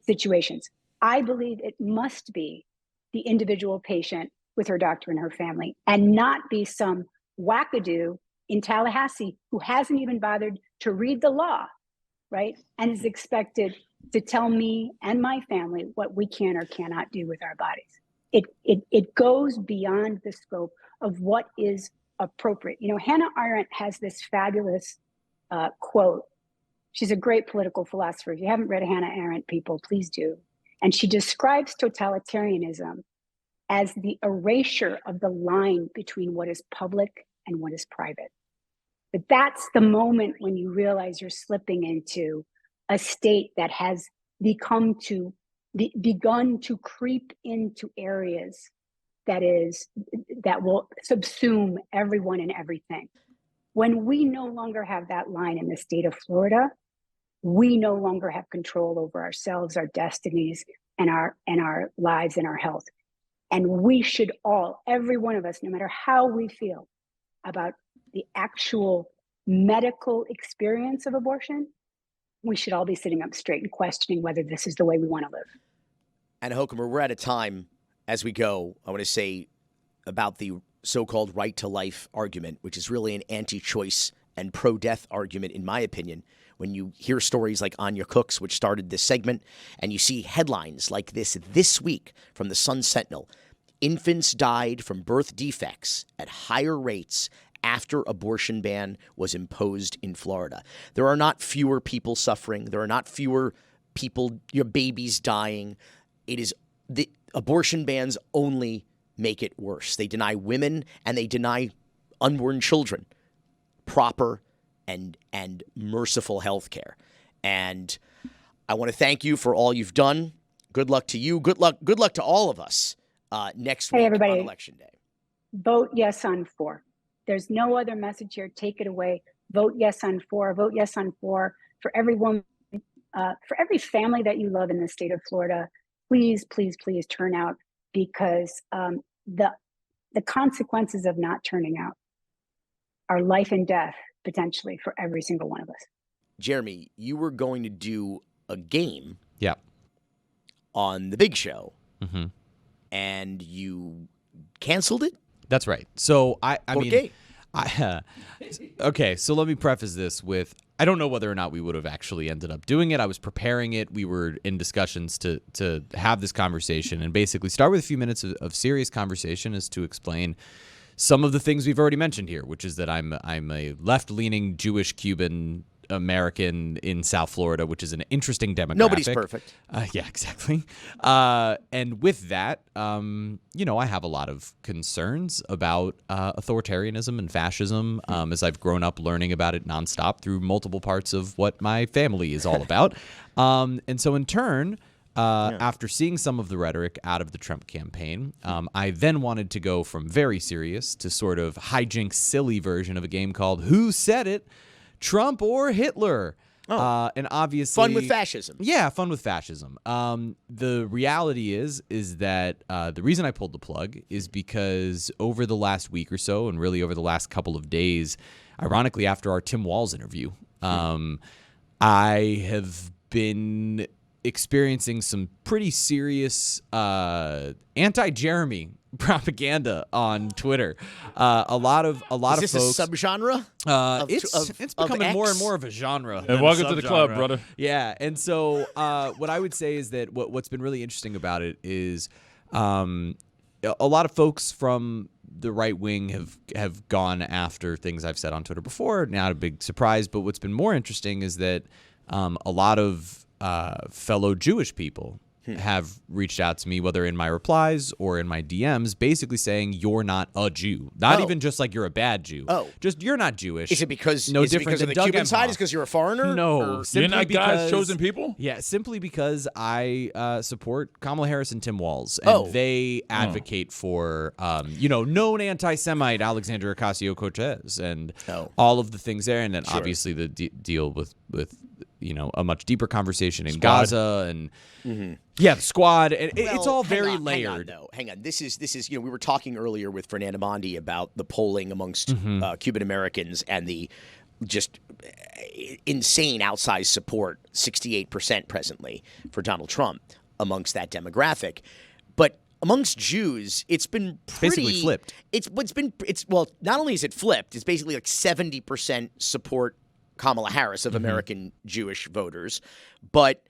situations. I believe it must be the individual patient with her doctor and her family, and not be some wackadoo in Tallahassee who hasn't even bothered to read the law, right? And is expected to tell me and my family what we can or cannot do with our bodies. It goes beyond the scope of what is appropriate. Hannah Arendt has this fabulous quote. She's a great political philosopher. If you haven't read Hannah Arendt, people, please do. And she describes totalitarianism as the erasure of the line between what is public and what is private. But that's the moment when you realize you're slipping into a state that has begun to creep into areas that will subsume everyone and everything. When we no longer have that line in the state of Florida, we no longer have control over ourselves, our destinies, and our lives and our health. And we should all, every one of us, no matter how we feel about the actual medical experience of abortion, we should all be sitting up straight and questioning whether this is the way we want to live. And Hochkammer, we're out of time. As we go, I want to say about the so-called right to life argument, which is really an anti-choice and pro-death argument, in my opinion. When you hear stories like Anya Cook's, which started this segment, and you see headlines like this week from the Sun-Sentinel, infants died from birth defects at higher rates after abortion ban was imposed in Florida. There are not fewer people suffering. There are not fewer people, your babies dying. It is the abortion bans only make it worse. They deny women and they deny unborn children proper and merciful health care. And I want to thank you for all you've done. Good luck to you. Good luck to all of us next week everybody, on Election Day. Vote yes on 4. There's no other message here. Take it away. Vote yes on 4. Vote yes on 4 for every woman, for every family that you love in the state of Florida. Please, please, please turn out, because the consequences of not turning out are life and death, potentially, for every single one of us. Jeremy, you were going to do a game on the big show, and you canceled it? That's right. So I mean, okay, so let me preface this with, I don't know whether or not we would have actually ended up doing it. I was preparing it. We were in discussions to have this conversation and basically start with a few minutes of serious conversation as to explain some of the things we've already mentioned here, which is that I'm a left-leaning Jewish Cuban-American in South Florida, which is an interesting demographic. Nobody's perfect. Yeah, exactly. And with that, I have a lot of concerns about authoritarianism and fascism as I've grown up learning about it nonstop through multiple parts of what my family is all about. And so in turn, after seeing some of the rhetoric out of the Trump campaign, I then wanted to go from very serious to sort of hijinks silly version of a game called Who Said It? Trump or Hitler? And obviously fun with fascism. Yeah, fun with fascism. The reality is that the reason I pulled the plug is because over the last week or so, and really over the last couple of days, ironically after our Tim Walz interview, I have been experiencing some pretty serious anti-Jeremy propaganda on Twitter. A lot of folks. Is this a subgenre? It's becoming more and more of a genre. And welcome to the club, brother. Yeah, and so what I would say is that what's been really interesting about it is a lot of folks from the right wing have gone after things I've said on Twitter before. Not a big surprise, but what's been more interesting is that a lot of fellow Jewish people have reached out to me, whether in my replies or in my DMs, basically saying you're not a Jew. Not even just like you're a bad Jew. Just you're not Jewish. Is it because no is it different because of than the Doug Cuban side? Emhoff? Is because you're a foreigner? No, You're not God's chosen people? Yeah, simply because I support Kamala Harris and Tim Walz, and they advocate for known anti-Semite Alexandria Ocasio-Cortez and all of the things there, and then obviously the deal with a much deeper conversation in Gaza and the squad. And it's all very layered. Hang on. This is we were talking earlier with Fernand Amandi about the polling amongst Cuban-Americans and the just insane outsized support, 68% presently for Donald Trump amongst that demographic. But amongst Jews, it's been basically flipped. It's not only is it flipped, it's basically like 70% support Kamala Harris of American Jewish voters, but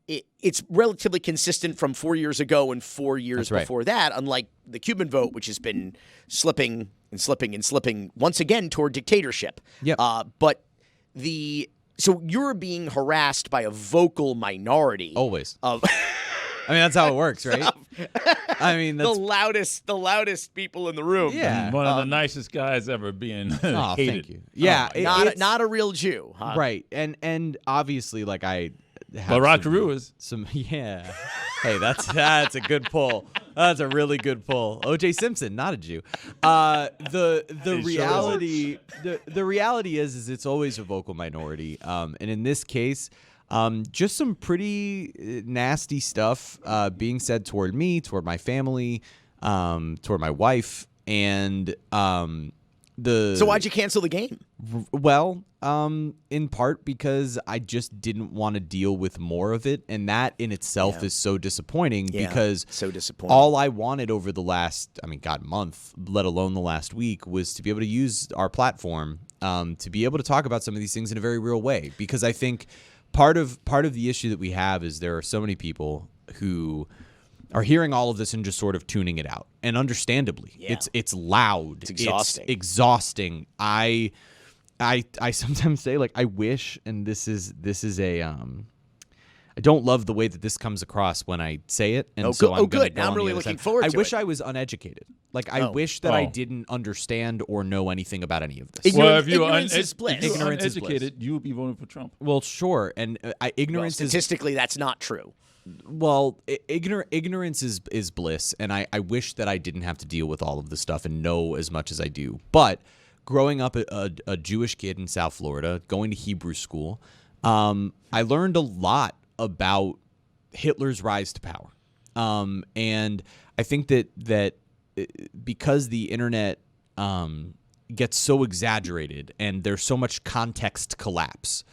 it's relatively consistent from 4 years ago and 4 years before that, unlike the Cuban vote, which has been slipping and slipping and slipping once again toward dictatorship. So you're being harassed by a vocal minority. Always. Of I mean, that's how it works, right? I mean, that's the loudest people in the room. Yeah. One of the nicest guys ever being hated. Thank you. Yeah. Not a real Jew. Huh? Right. And obviously, like I have Barack Rue is. Yeah. Hey, that's a good pull. That's a really good pull. O.J. Simpson, not a Jew. The reality the reality is it's always a vocal minority. And in this case, just some pretty nasty stuff being said toward me, toward my family, toward my wife, and So why'd you cancel the game? Well, in part because I just didn't want to deal with more of it, and that in itself is so disappointing because so disappointing. All I wanted over the last, month, let alone the last week, was to be able to use our platform to be able to talk about some of these things in a very real way, because I think part of the issue that we have is there are so many people who are hearing all of this and just sort of tuning it out, and understandably, it's loud, it's exhausting. It's exhausting. I sometimes say, like, I wish, and this is a I don't love the way that this comes across when I say it, and I'm good. Now I'm really looking forward to it. I wish I was uneducated. Like, I wish that I didn't understand or know anything about any of this. Ignorance is bliss. Ignorance is uneducated, you would be voting for Trump. Well, sure, and ignorance is statistically that's not true. Well, ignorance is bliss, and I wish that I didn't have to deal with all of this stuff and know as much as I do. But growing up a Jewish kid in South Florida, going to Hebrew school, I learned a lot about Hitler's rise to power. And I think that because the internet gets so exaggerated and there's so much context collapse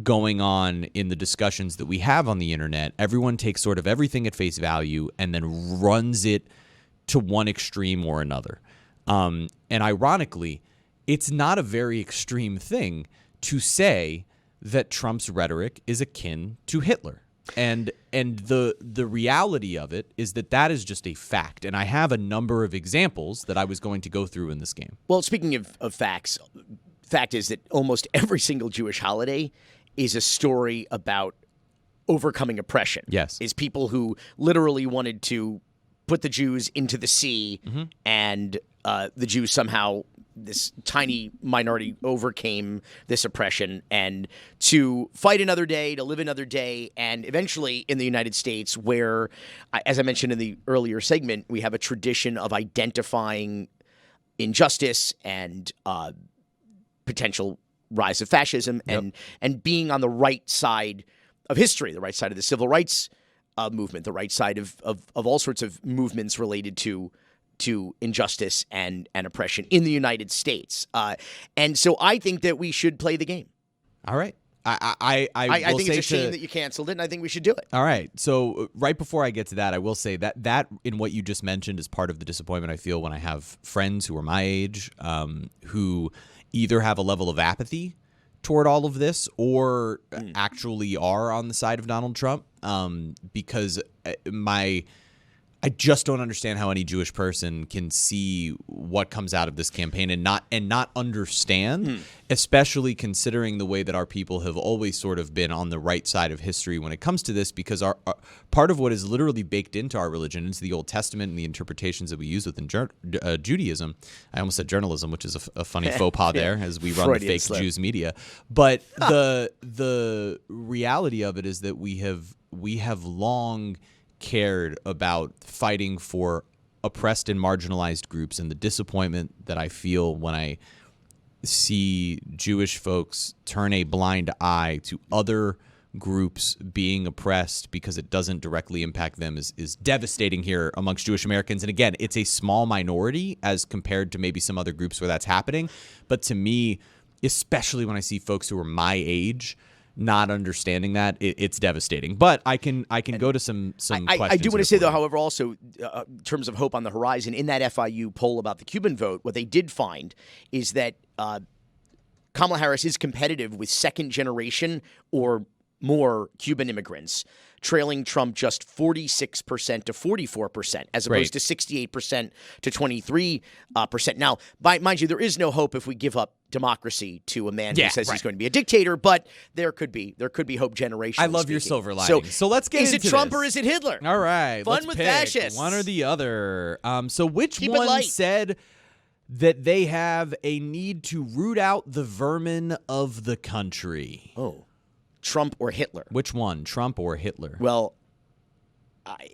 going on in the discussions that we have on the internet, everyone takes sort of everything at face value and then runs it to one extreme or another. And ironically, it's not a very extreme thing to say that Trump's rhetoric is akin to Hitler. And the reality of it is that is just a fact. And I have a number of examples that I was going to go through in this game. Well, speaking of facts, fact is that almost every single Jewish holiday is a story about overcoming oppression. Yes. Is people who literally wanted to put the Jews into the sea, and the Jews somehow, this tiny minority, overcame this oppression, and to fight another day, to live another day, and eventually in the United States, where, as I mentioned in the earlier segment, we have a tradition of identifying injustice and potential rise of fascism, and being on the right side of history, the right side of the civil rights movement, the right side of all sorts of movements related to injustice and oppression in the United States. And so I think that we should play the game. All right. I think it's a shame that you canceled it, and I think we should do it. All right. So right before I get to that, I will say that in what you just mentioned is part of the disappointment I feel when I have friends who are my age who either have a level of apathy toward all of this or actually are on the side of Donald Trump, because I just don't understand how any Jewish person can see what comes out of this campaign and not understand, especially considering the way that our people have always sort of been on the right side of history when it comes to this, because our part of what is literally baked into our religion, into the Old Testament and the interpretations that we use within Judaism. I almost said journalism, which is a funny faux pas there as we run Freudian the fake slip. Jews media. But the reality of it is that we have long cared about fighting for oppressed and marginalized groups, and the disappointment that I feel when I see Jewish folks turn a blind eye to other groups being oppressed because it doesn't directly impact them is devastating here amongst Jewish Americans. And again, it's a small minority as compared to maybe some other groups where that's happening. But to me, especially when I see folks who are my age not understanding that, it's devastating. But I can go to some questions. I do want to say, though, however, also in terms of hope on the horizon, in that FIU poll about the Cuban vote, what they did find is that Kamala Harris is competitive with second-generation or more Cuban immigrants, trailing Trump just 46% to 44%, as opposed to 68% to 23%. Now, mind you, there is no hope if we give up democracy to a man who says he's going to be a dictator, but there could be hope generationally. I love your silver lining. So let's get into this. Is it Trump this. or is it Hitler? All right. Fun let's with pick fascists. One or the other. So which Keep it one light. said that they have a need to root out the vermin of the country? Oh, Trump or Hitler? Which one, Trump or Hitler? Well, I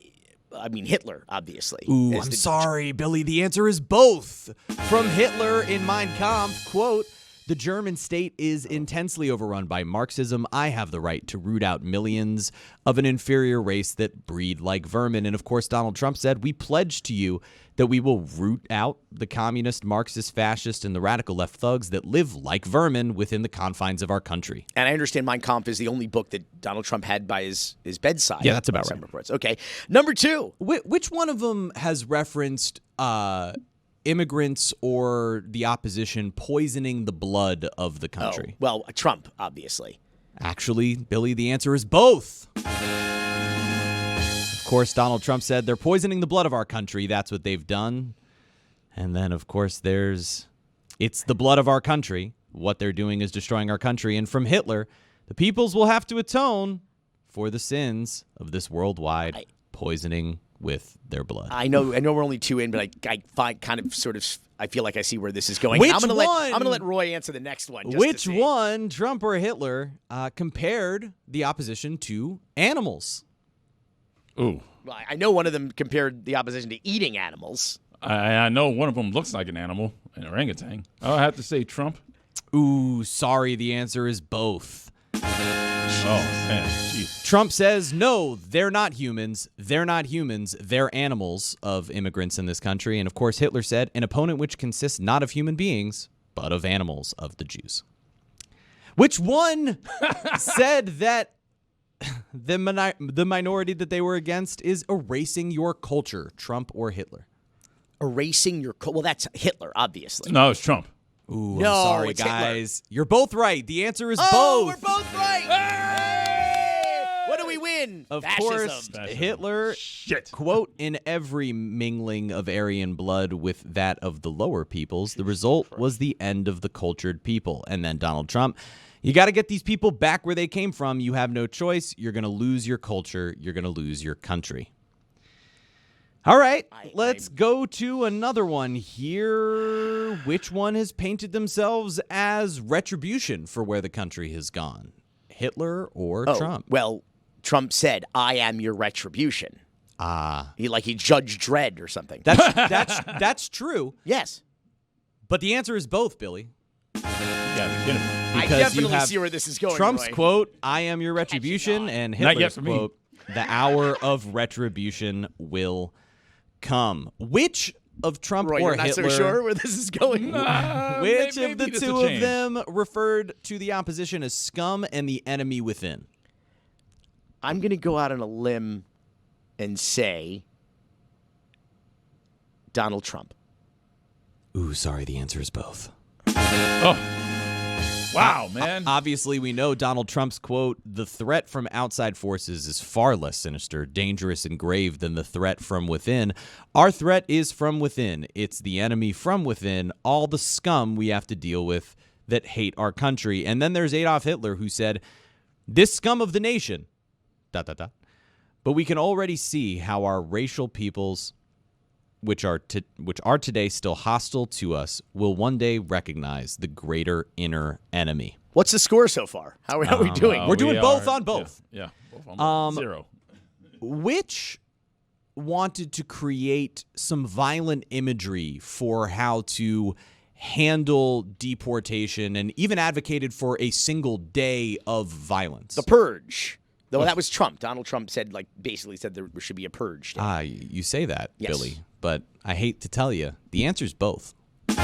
mean Hitler, obviously. Ooh, I'm sorry, Billy. The answer is both. From Hitler in Mein Kampf, quote, "The German state is intensely overrun by Marxism. I have the right to root out millions of an inferior race that breed like vermin." And of course, Donald Trump said, "We pledge to you that we will root out the communist, Marxist, fascist, and the radical left thugs that live like vermin within the confines of our country." And I understand Mein Kampf is the only book that Donald Trump had by his bedside. Yeah, that's about right. Reports. Okay. Number two. Which one of them has referenced immigrants or the opposition poisoning the blood of the country? Oh, well, Trump, obviously. Actually, Billy, the answer is both. Of course, Donald Trump said they're poisoning the blood of our country. That's what they've done. And then, of course, it's the blood of our country. What they're doing is destroying our country. And from Hitler, the peoples will have to atone for the sins of this worldwide poisoning with their blood. I know we're only two in, but I find I feel like I see where this is going. Which I'm one? gonna let Roy answer the next one. Which one, Trump or Hitler, compared the opposition to animals? Ooh. Well, I know one of them compared the opposition to eating animals. I know one of them looks like an animal, an orangutan. I'll have to say Trump. Ooh, sorry, the answer is both. Oh, man. Jeez. Trump says, no, they're not humans. They're not humans. They're animals of immigrants in this country. And, of course, Hitler said, an opponent which consists not of human beings, but of animals, of the Jews. Which one said that the minority that they were against is erasing your culture, Trump or Hitler? Erasing your culture? Well, that's Hitler, obviously. No, it's Trump. Ooh, no, I'm sorry, it's guys. Hitler. You're both right. The answer is both. Oh, we're both right. Hey! What do we win? Of Fascism. course, Hitler, quote, in every mingling of Aryan blood with that of the lower peoples, the result was the end of the cultured people. And then Donald Trump, you got to get these people back where they came from. You have no choice. You're going to lose your culture. You're going to lose your country. All right, let's go to another one here. Which one has painted themselves as retribution for where the country has gone? Hitler or Trump? Well, Trump said, "I am your retribution." He Judge Dredd or something. That's true. Yes, but the answer is both, Billy. I definitely see where this is going. Trump's Roy. quote, "I am your retribution," and Hitler's quote, "The hour of retribution will come." Which of Trump Roy, or you're not Hitler. so sure where this is going? Which maybe of the this two will of change. them referred to the opposition as scum and the enemy within? I'm going to go out on a limb and say Donald Trump. Ooh, sorry, the answer is both. Oh. Wow, man. Obviously, we know Donald Trump's quote, "The threat from outside forces is far less sinister, dangerous, and grave than the threat from within. Our threat is from within. It's the enemy from within, all the scum we have to deal with that hate our country." And then there's Adolf Hitler, who said, "This scum of the nation, ... But we can already see how our racial peoples, which are today still hostile to us, will one day recognize the greater inner enemy." What's the score so far? How are we doing? We're doing both on both. Yeah, both on both. 0. Which wanted to create some violent imagery for how to handle deportation and even advocated for a single day of violence? The purge. Though that was Trump. Donald Trump basically said there should be a purge day. You say that, Yes. Billy, but I hate to tell you, the answer's both. Of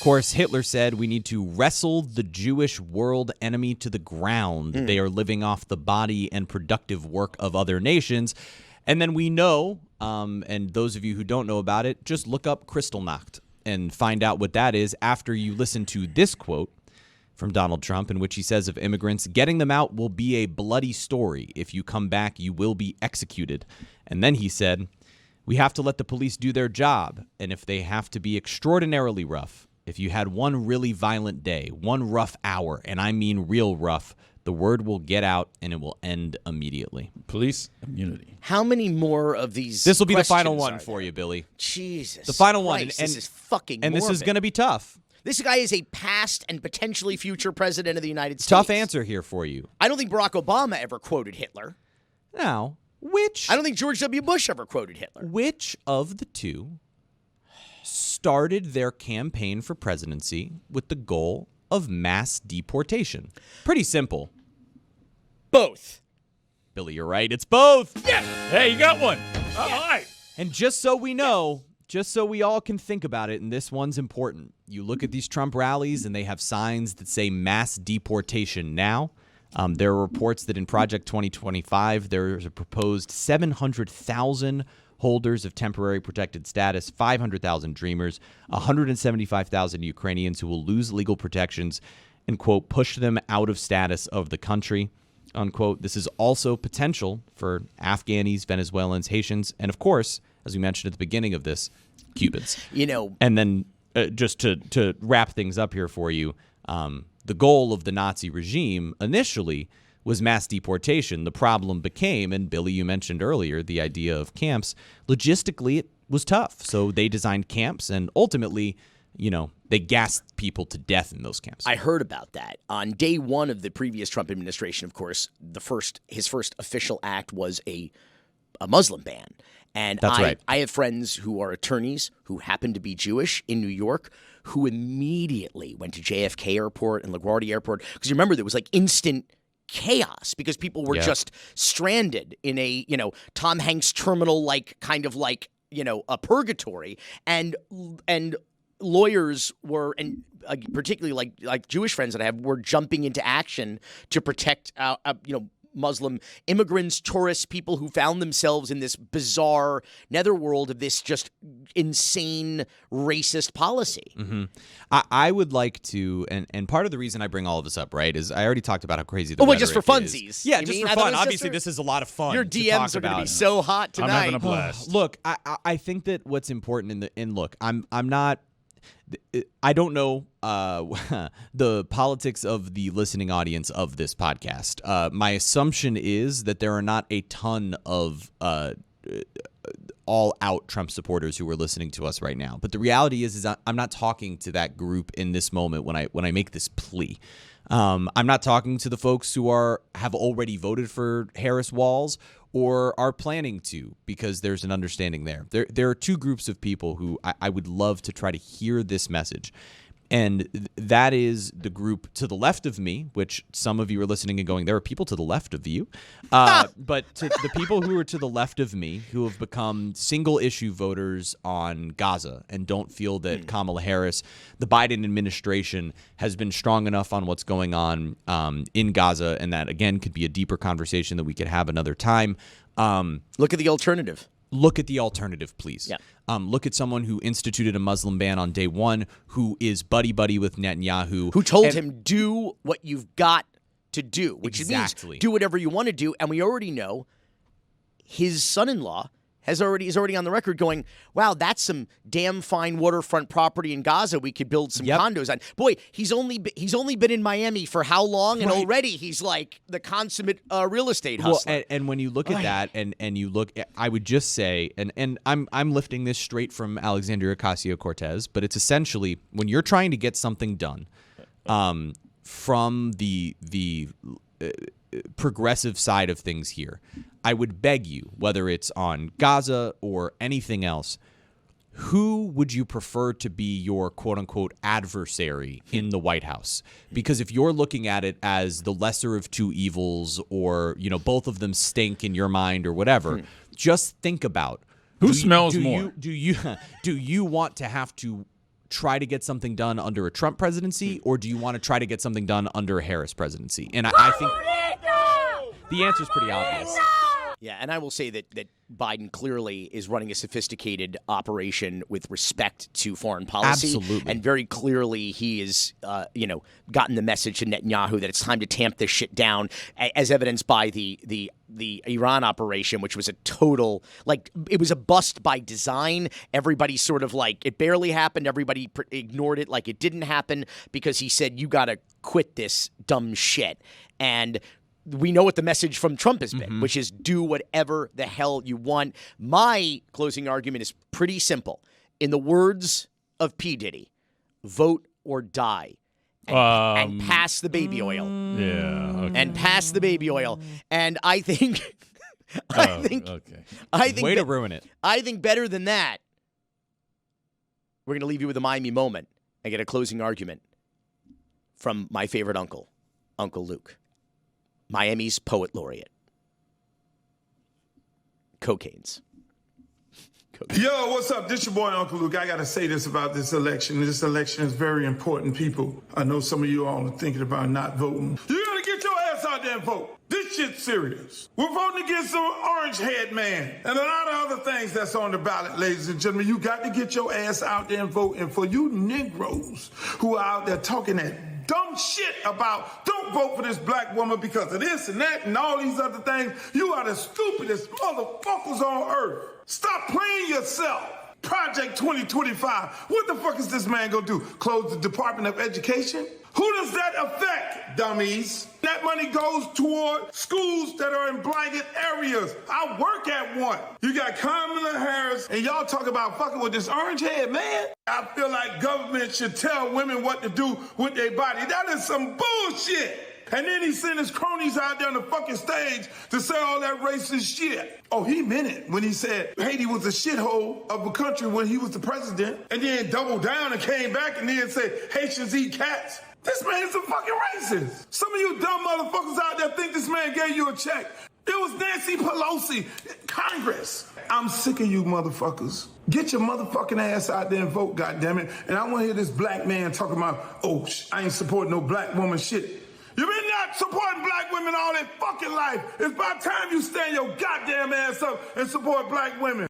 course, Hitler said we need to wrestle the Jewish world enemy to the ground. They are living off the body and productive work of other nations. And then we know, and those of you who don't know about it, just look up Kristallnacht and find out what that is after you listen to this quote from Donald Trump, in which he says of immigrants, "Getting them out will be a bloody story. If you come back, you will be executed." And then he said, "We have to let the police do their job. And if they have to be extraordinarily rough, if you had one really violent day, one rough hour, and I mean real rough, the word will get out and it will end immediately." Police immunity. How many more of these? This will be the final questions one are for there? you, Billy. Jesus. The final one. Christ, And this is fucking And this is morbid. going to be tough. This guy is a past and potentially future president of the United States. Tough answer here for you. I don't think Barack Obama ever quoted Hitler. Now, I don't think George W. Bush ever quoted Hitler. which of the two started their campaign for presidency with the goal of mass deportation? Pretty simple. Both. Billy, you're right. It's both. Yes. Hey, you got one. All right. And just so we know, just so we all can think about it, and this one's important, you look at these Trump rallies and they have signs that say mass deportation now. There are reports that in Project 2025, there's a proposed 700,000 holders of temporary protected status, 500,000 dreamers, 175,000 Ukrainians who will lose legal protections and, quote, push them out of status of the country, unquote. This is also potential for Afghanis, Venezuelans, Haitians, and, of course, as we mentioned at the beginning of this, Cubans. And then just to wrap things up here for you, the goal of the Nazi regime initially was mass deportation. The problem became, and Billy, you mentioned earlier, the idea of camps. Logistically, it was tough. So they designed camps, and ultimately, they gassed people to death in those camps. I heard about that. On day one of the previous Trump administration, of course, his first official act was a Muslim ban. And That's right. I have friends who are attorneys who happen to be Jewish in New York who immediately went to JFK Airport and LaGuardia Airport. Because remember, there was like instant chaos because people were just stranded in a, Tom Hanks terminal, a purgatory. And lawyers were, and particularly like Jewish friends that I have, were jumping into action to protect, Muslim immigrants, tourists, people who found themselves in this bizarre netherworld of this just insane racist policy. Mm-hmm. I would like to, and part of the reason I bring all of this up, right, is I already talked about how crazy the rhetoric just for funsies. is. Yeah, You just mean? for I thought fun. it was Obviously, this is a lot of fun. Your to DMs talk are going to about. be so hot tonight. I'm having a blast. Look, I think that what's important I'm not. I don't know the politics of the listening audience of this podcast. My assumption is that there are not a ton of all-out Trump supporters who are listening to us right now. But the reality is I'm not talking to that group in this moment when I make this plea. I'm not talking to the folks who have already voted for Harris Walz or are planning to, because there's an understanding there. There are two groups of people who I would love to try to hear this message. And that is the group to the left of me, which some of you are listening and going, there are people to the left of you. But to the people who are to the left of me, who have become single-issue voters on Gaza and don't feel that Kamala Harris, the Biden administration, has been strong enough on what's going on in Gaza, and that, again, could be a deeper conversation that we could have another time. Look at the alternative. Look at the alternative, please. Yeah. Look at someone who instituted a Muslim ban on day one, who is buddy-buddy with Netanyahu. Who told him, do what you've got to do, which means do whatever you want to do. And we already know his son-in-law is already on the record going, wow, that's some damn fine waterfront property in Gaza we could build some condos on. Boy, he's only been in Miami for how long? And already he's like the consummate real estate hustler. Well, and when you look at that and you look at, I would just say, and I'm lifting this straight from Alexandria Ocasio-Cortez, but it's essentially when you're trying to get something done from the progressive side of things here, I would beg you, whether it's on Gaza or anything else, who would you prefer to be your quote-unquote adversary in the White House? Because if you're looking at it as the lesser of two evils, or both of them stink in your mind or whatever, just think about who smells more. Do you want to have to try to get something done under a Trump presidency, or do you want to try to get something done under a Harris presidency? And I think the answer is pretty obvious. Yeah, and I will say that Biden clearly is running a sophisticated operation with respect to foreign policy. Absolutely. And very clearly he is, gotten the message to Netanyahu that it's time to tamp this shit down, as evidenced by the Iran operation, which was a total, it was a bust by design. Everybody sort of it barely happened. Everybody ignored it like it didn't happen because he said, you got to quit this dumb shit. And we know what the message from Trump has been, which is do whatever the hell you want. My closing argument is pretty simple. In the words of P. Diddy, vote or die. And pass the baby oil. Yeah. Okay. And pass the baby oil. And I think way to ruin it. I think better than that, we're going to leave you with a Miami moment and get a closing argument from my favorite uncle, Uncle Luke. Miami's poet laureate. Cocaine's. Yo, what's up? This your boy, Uncle Luke. I got to say this about this election. This election is very important, people. I know some of you all are thinking about not voting. You got to get your ass out there and vote. This shit's serious. We're voting against some orange-haired man and a lot of other things that's on the ballot, ladies and gentlemen. You got to get your ass out there and vote. And for you Negroes who are out there talking that dumb shit about don't vote for this black woman because of this and that and all these other things, you are the stupidest motherfuckers on earth. Stop playing yourself. Project 2025. What the fuck is this man gonna do? Close the Department of Education? Who does that affect, dummies? That money goes toward schools that are in blighted areas. I work at one. You got Kamala Harris, and y'all talk about fucking with this orange head man. I feel like government should tell women what to do with their body. That is some bullshit. And then he sent his cronies out there on the fucking stage to say all that racist shit. Oh, he meant it when he said Haiti was a shithole of a country when he was the president, and then doubled down and came back and then said Haitians eat cats. This man's a fucking racist. Some of you dumb motherfuckers out there think this man gave you a check. It was Nancy Pelosi, Congress. I'm sick of you motherfuckers. Get your motherfucking ass out there and vote, goddammit. And I want to hear this black man talking about, I ain't supporting no black woman shit. You've been not supporting black women all their fucking life. It's about time you stand your goddamn ass up and support black women.